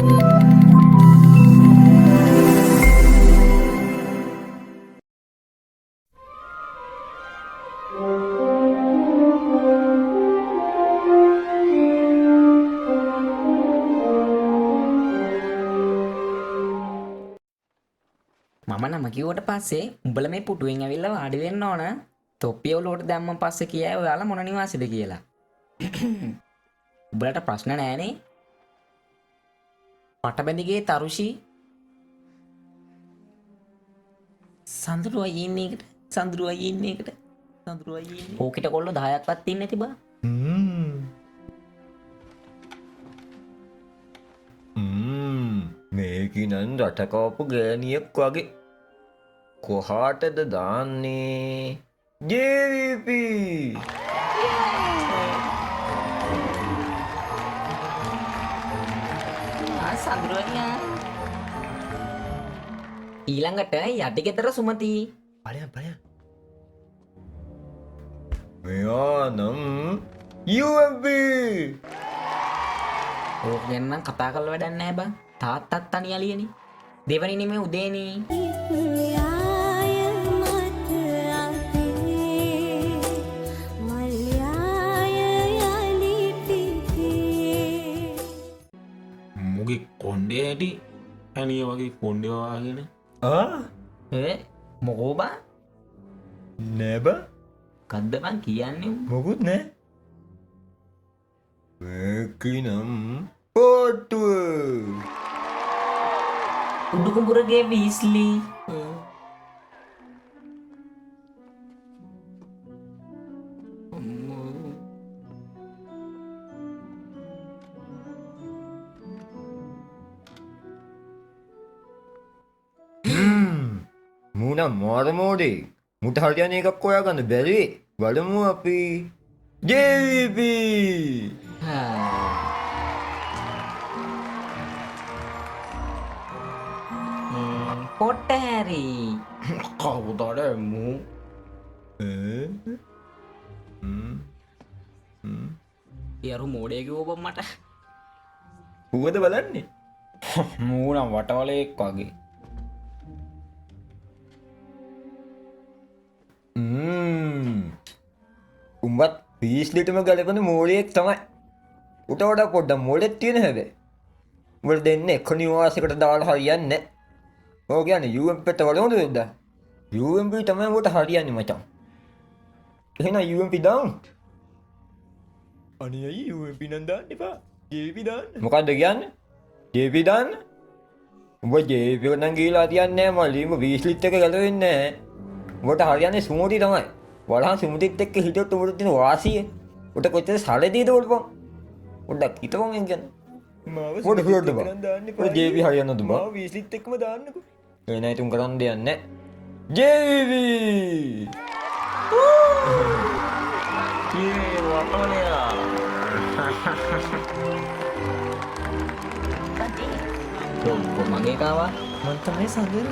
මම නම කිව්වට පස්සේ උඹලා මේ පුටුවෙන් ඇවිල්ලා වාඩි වෙන්න ඕන. තොප්පිය ඔලුවට දැම්මන් පස්සේ කියයි ඔයාලා මොන නිවාසෙද කියලා. උඹලට ප්‍රශ්න නෑනේ. පටබැඳිගේ තරුෂි සඳුරු අයියේ ඉන්න එකට සඳුරු අයියේ ඉන්න එකට සඳුරු අයියේ ඉන්න. ඕකිට කොල්ලෝ 10ක්වත් ඉන්නේ නැති බා. මේකිනන් රටකවපු ගෑනියෙක් වගේ කොහාටද දාන්නේ ජේවිප සඳුරු අයියා ඊළඟට යටිගෙදර සුමති මෙයා නම් UMP ඕක ගැන නම් කතා කරලා වැඩක් නැහැ බං. තාත්තත් තනි අලියනේ. දෙවනි නෙමෙයි උදේනේ. මුගේ කොණ්ඩේ ඇටි ඇනිය වගේ කොණ්ඩේ වාගෙන මොකෝ බං? නැබ කද්ද බං කියන්නේ? මොකුත් නෑ මේකිනම් පොට්ටුව උඩුකුඹුරගේ වීස්ලි. මුනම් මාරමෝඩේ මුට හරියන එකක් ඔයා ගන්න බැරි වඩමු අපි ජේවිප පොට්ට හැරි කවුදට මූ යරු මෝඩයක ඕබ මට පුවද බලන්නේ මූනම් වටවලයෙක් වගේ උඹත් පිස්ලිටම ගලපන මෝඩයෙක් තමයි උට වඩා පොඩ්ඩ මෝඩෙත් තියෙන හැබැයි උඹට දෙන්න එක නිවාසකට දාලා හරියන්නේ ඕක කියන්නේ UMP එක්ක වල හොඳ වෙද්ද UMP තමයි උඹට හරියන්නේ මචං එහෙනම් UMP දාමු අනේ අයි UMP නම් දාන්න එපා JP දාන්න මොකද්ද කියන්නේ JP දාන්න උඹ JP නම් ගිහලා තියන්නේ නැහැ මල්ලි උඹ පිස්ලිත් එක ගලවෙන්නේ නැහැ උඹට හරියන්නේ සුමුටි තමයි වලහන් සුමුටිත් එක්ක හිටියොත් උඹට තියෙන වාසිය උට කොච්චර සැලදීද උඩපන් පොඩ්ඩක් හිතපන් එක ගැන මාව පොඩ හොඩ බා පොඩ JP හරියන්නද බා මාව විස්ලිත් එක්කම දාන්නකෝ ඒ නයි තුන් කරන් දෙන්නේ JP වටවලයා මගේ කාවා මන් තමයි සඳර